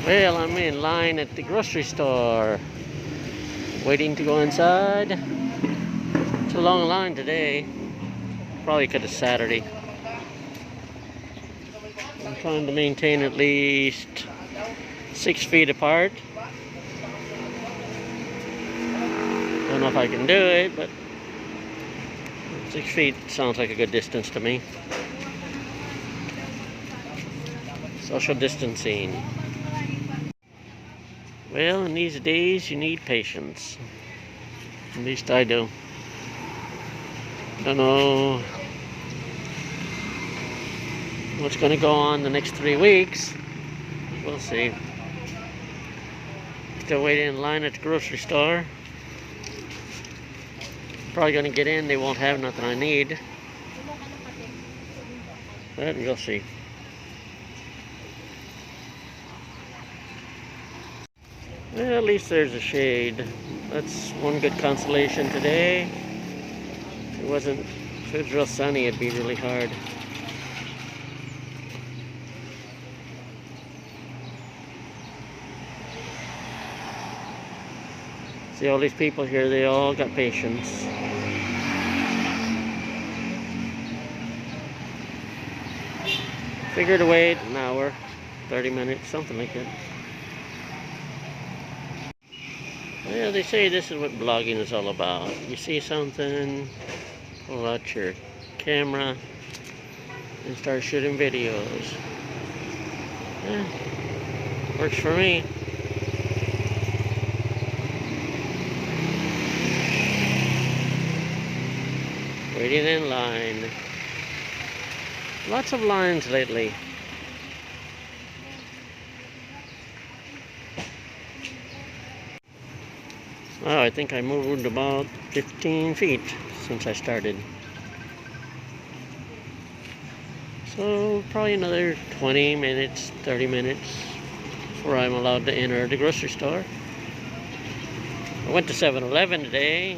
Well, I'm in line at the grocery store, waiting to go inside. It's a long line today, probably because it's Saturday. I'm trying to maintain at least 6 feet apart. Don't know if I can do it, but 6 feet sounds like a good distance to me. Social distancing. Well, in these days, you need patience. At least I do. Don't know what's going to go on the next 3 weeks. We'll see. Still waiting in line at the grocery store. Probably going to get in. They won't have nothing I need. But we'll see. Well, at least there's a shade. That's one good consolation today. If it was real sunny, it'd be really hard. See all these people here, they all got patience. Figured to wait an hour, 30 minutes, something like that. Well, they say this is what blogging is all about. You see something, pull out your camera and start shooting videos. Yeah, works for me. Waiting in line. Lots of lines lately. Oh, I think I moved about 15 feet since I started. So probably another 20 minutes, 30 minutes before I'm allowed to enter the grocery store. I went to 7-Eleven today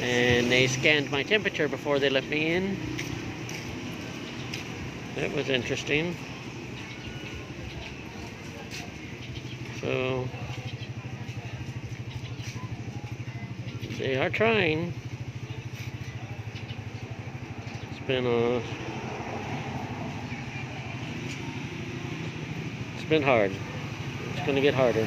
and they scanned my temperature before they let me in. That was interesting. So they are trying. It's been hard. It's going to get harder.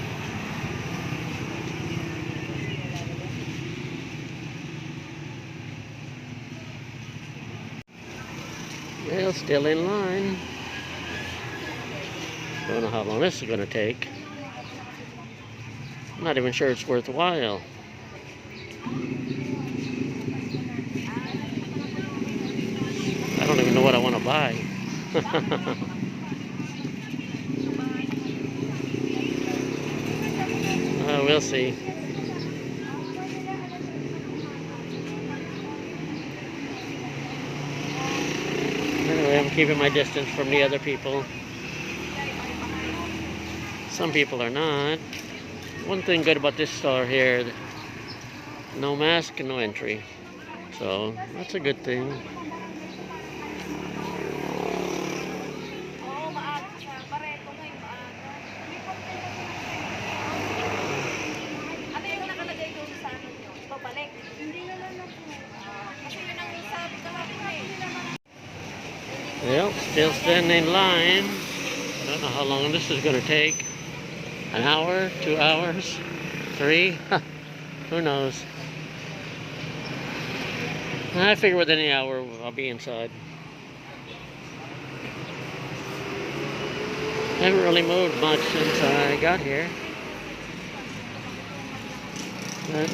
Well, still in line. Don't know how long this is going to take. I'm not even sure it's worthwhile. I don't even know what I want to buy. We'll see. Anyway, I'm keeping my distance from the other people. Some people are not. One thing good about this store here, no mask and no entry. So that's a good thing. Well, still standing in line. I don't know how long this is going to take. An hour, 2 hours, 3? Who knows? I figure within an hour I'll be inside. I haven't really moved much since I got here. But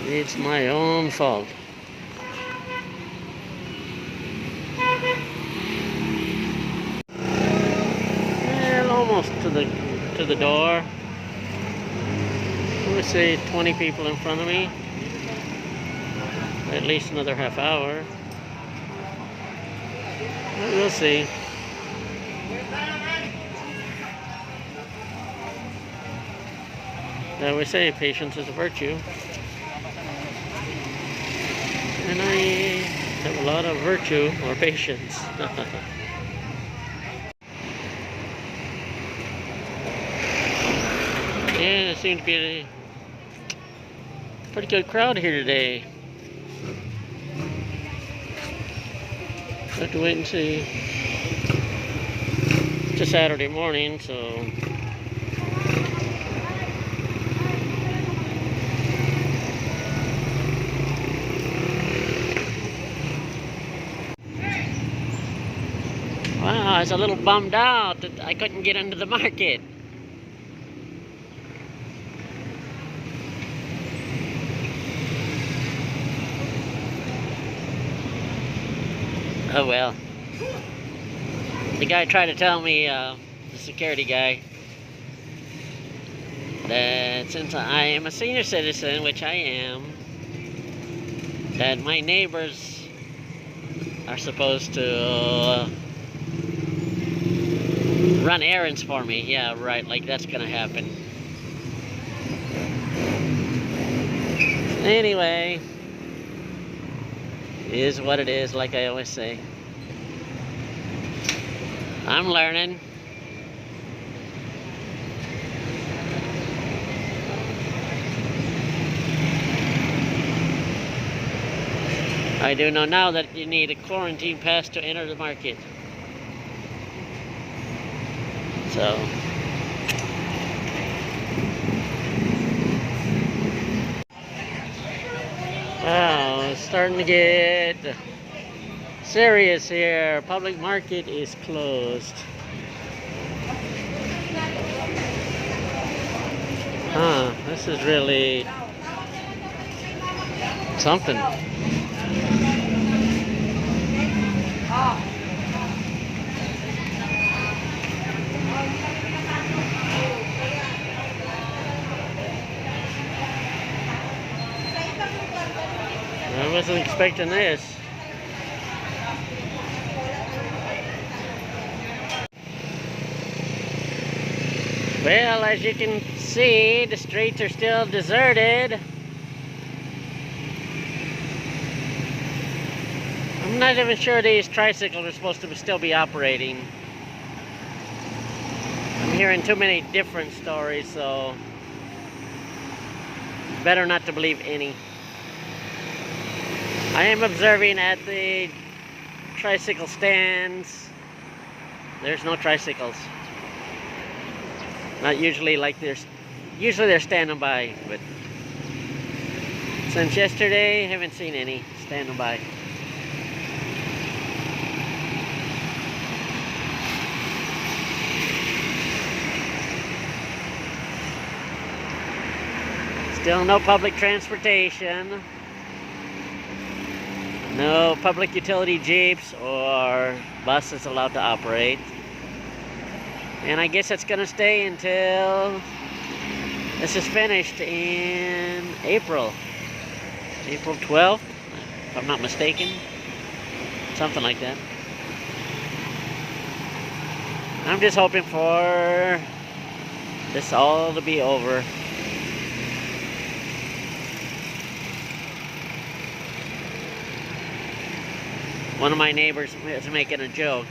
it's my own fault. Well, almost to the door. Let me say 20 people in front of me. At least another half hour. But we'll see. Now we say patience is a virtue. And I have a lot of virtue or patience. seems to be a pretty good crowd here today. Have to wait and see. It's a Saturday morning, so wow, I was a little bummed out that I couldn't get into the market. Oh well. The guy tried to tell me, the security guy, that since I am a senior citizen, which I am, that my neighbors are supposed to run errands for me. Yeah, right, like that's gonna happen. Anyway, it is what it is, like I always say. I'm learning. I do know now that you need a quarantine pass to enter the market. So wow, it's starting to get serious here. Public market is closed. Huh, this is really something. I wasn't expecting this. Well, as you can see, the streets are still deserted. I'm not even sure these tricycles are supposed to still be operating. I'm hearing too many different stories, so better not to believe any. I am observing at the tricycle stands. There's no tricycles. Not usually, like usually they're standing by, but since yesterday, I haven't seen any standing by. Still no public transportation. No public utility jeeps or buses allowed to operate. And I guess it's going to stay until this is finished in April 12th, if I'm not mistaken. Something like that. I'm just hoping for this all to be over. One of my neighbors was making a joke.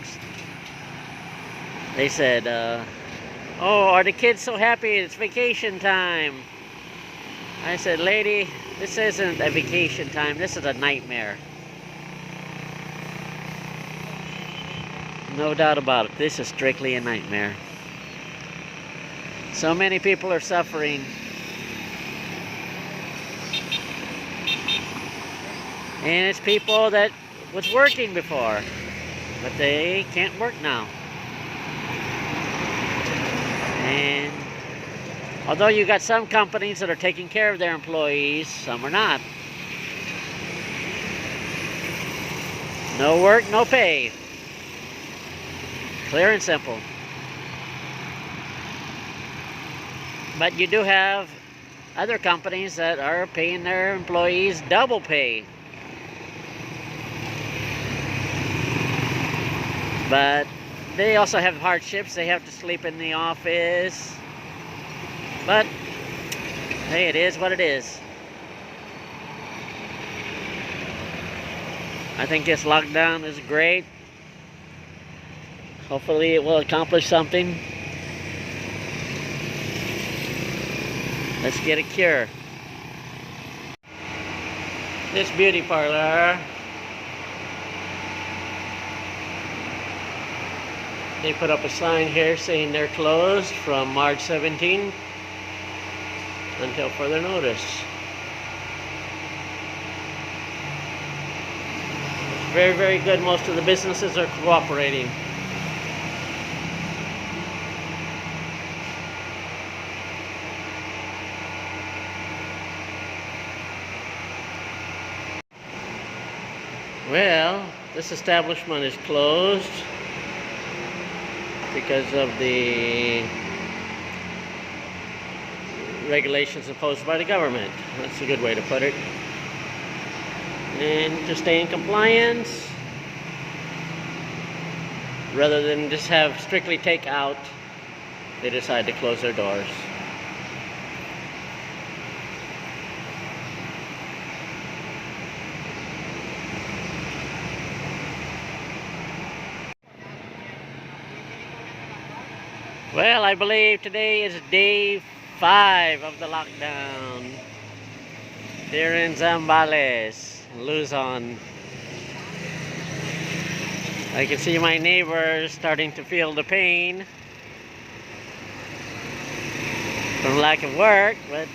They said, oh, are the kids so happy it's vacation time? I said, lady, this isn't a vacation time, this is a nightmare. No doubt about it, this is strictly a nightmare. So many people are suffering. And it's people that was working before, but they can't work now. And although you got some companies that are taking care of their employees, some are not. No work, no pay. Clear and simple. But you do have other companies that are paying their employees double pay. But they also have hardships. They have to sleep in the office. But hey, it is what it is. I think this lockdown is great. Hopefully it will accomplish something. Let's get a cure. This beauty parlor, they put up a sign here saying they're closed from March 17th until further notice. It's very, very good. Most of the businesses are cooperating. Well, this establishment is closed because of the regulations imposed by the government. That's a good way to put it. And to stay in compliance, rather than just have strictly takeout, they decide to close their doors. Well, I believe today is day 5 of the lockdown here in Zambales, Luzon. I can see my neighbors starting to feel the pain from lack of work, but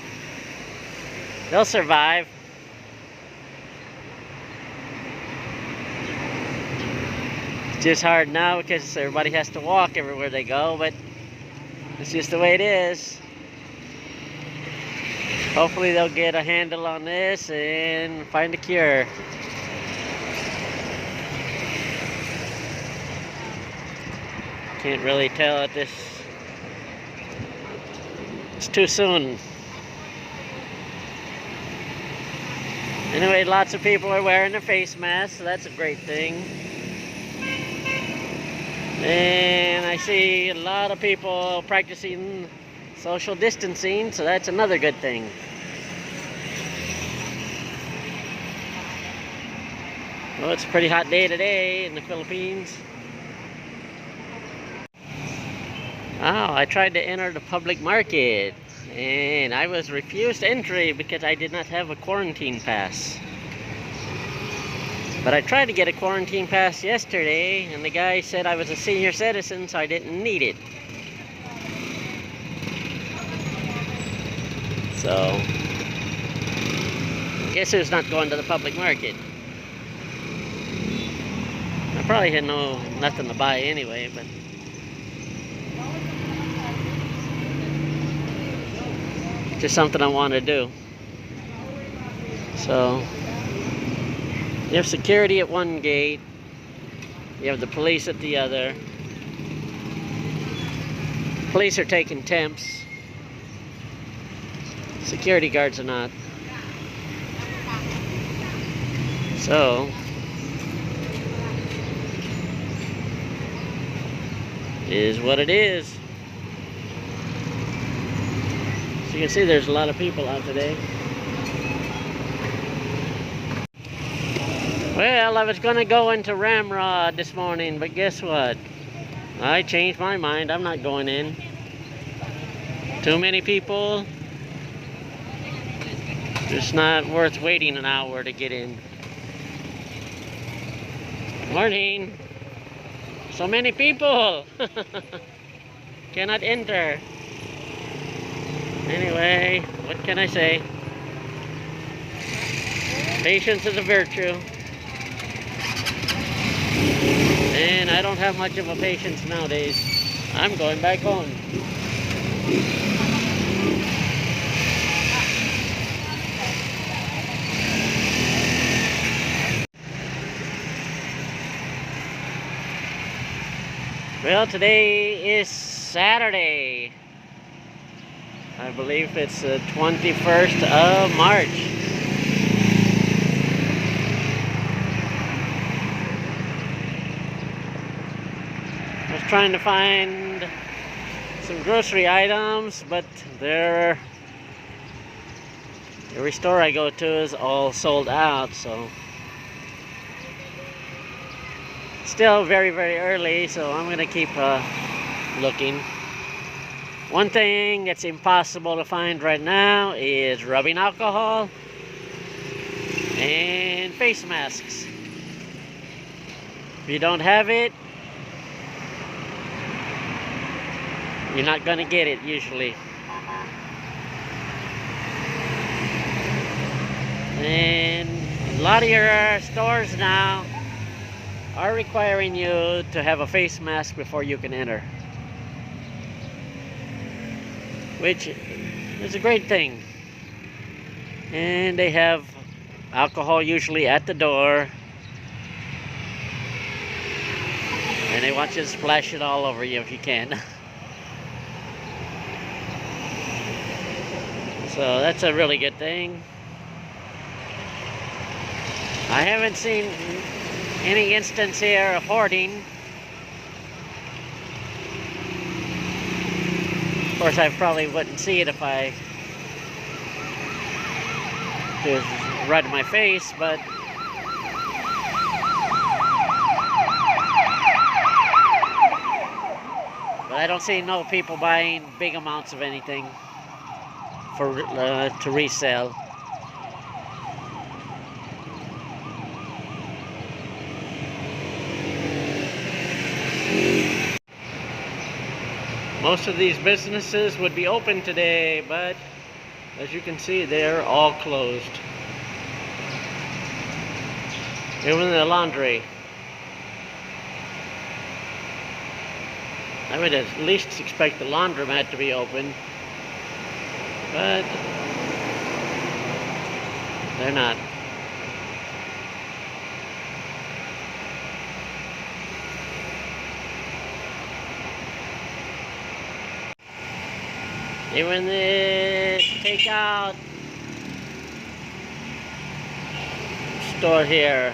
they'll survive. It's just hard now because everybody has to walk everywhere they go, but it's just the way it is. Hopefully they'll get a handle on this and find a cure. Can't really tell at this. It's too soon. Anyway, lots of people are wearing their face masks, so that's a great thing. And I see a lot of people practicing social distancing, so that's another good thing. Well, it's a pretty hot day today in the Philippines. Oh, I tried to enter the public market and I was refused entry because I did not have a quarantine pass. But I tried to get a quarantine pass yesterday, and the guy said I was a senior citizen, so I didn't need it. So, guess who's not going to the public market? I probably had nothing to buy anyway, but just something I want to do. So, you have security at one gate, you have the police at the other. Police are taking temps. Security guards are not. So, is what it is. So you can see there's a lot of people out today. Well, I was going to go into Ramrod this morning, but guess what? I changed my mind. I'm not going in. Too many people. It's not worth waiting an hour to get in. Morning. So many people. Cannot enter. Anyway, what can I say? Patience is a virtue. And I don't have much of a patience nowadays. I'm going back home. Well, today is Saturday. I believe it's the 21st of March. I was trying to find some grocery items, but every store I go to is all sold out, so still very, very early, so I'm gonna keep looking. One thing that's impossible to find right now is rubbing alcohol and face masks. If you don't have it, you're not going to get it usually. And a lot of your stores now are requiring you to have a face mask before you can enter, which is a great thing. And they have alcohol usually at the door, and they want you to splash it all over you if you can. So that's a really good thing. I haven't seen any instance here of hoarding. Of course, I probably wouldn't see it if I was right in my face, but I don't see no people buying big amounts of anything for to resell. Most of these businesses would be open today, but as you can see, they're all closed. Even the laundry. I would at least expect the laundromat to be open, but they're not. Even the takeout store here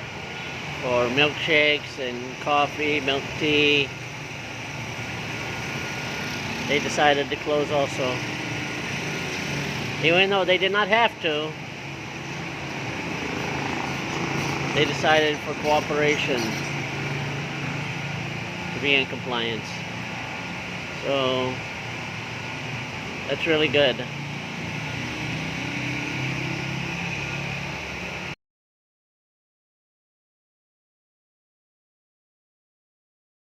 for milkshakes and coffee, milk tea, they decided to close also. Even though they did not have to, they decided for cooperation to be in compliance. So that's really good.